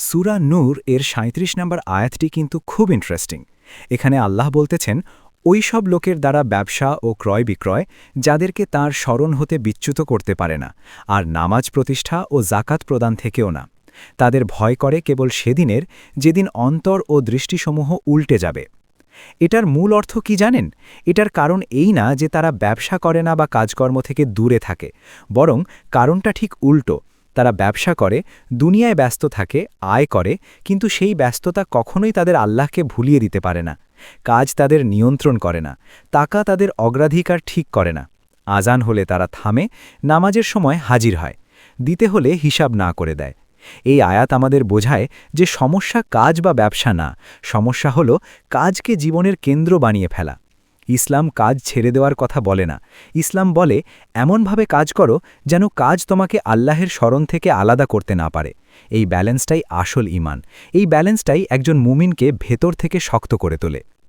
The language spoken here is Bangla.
সূরা নূর এর ৩৭ নম্বর আয়াতটি কিন্তু খুব ইন্টারেস্টিং। এখানে আল্লাহ বলতেছেন, ওই সব লোকের দ্বারা ব্যবসা ও ক্রয় বিক্রয় যাদেরকে তাঁর স্মরণ হতে বিচ্যুত করতে পারে না, আর নামাজ প্রতিষ্ঠা ও জাকাত প্রদান থেকেও না। তাদের ভয় করে কেবল সেদিনের, যেদিন অন্তর ও দৃষ্টিসমূহ উল্টে যাবে। এটার মূল অর্থ কি জানেন? এটার কারণ এই না যে তারা ব্যবসা করে না বা কাজকর্ম থেকে দূরে থাকে, বরং কারণটা ঠিক উল্টো। তারা ব্যবসা করে, দুনিয়ায় ব্যস্ত থাকে, আয় করে, কিন্তু সেই ব্যস্ততা কখনোই তাদের আল্লাহকে ভুলিয়ে দিতে পারে না। কাজ তাদের নিয়ন্ত্রণ করে না, টাকা তাদের অগ্রাধিকার ঠিক করে না। আজান হলে তারা থামে, নামাজের সময় হাজির হয়, দিতে হলে হিসাব না করে দেয়। এই আয়াত আমাদের বোঝায় যে সমস্যা কাজ বা ব্যবসা না, সমস্যা হলো কাজকে জীবনের কেন্দ্র বানিয়ে ফেলা। ইসলাম কাজ ছেড়ে দেওয়ার কথা বলে না। ইসলাম বলে, এমনভাবে কাজ করো যেন কাজ তোমাকে আল্লাহের স্মরণ থেকে আলাদা করতে না পারে। এই ব্যালেন্সটাই আসল ঈমান। এই ব্যালেন্সটাই একজন মুমিনকে ভেতর থেকে শক্ত করে তোলে।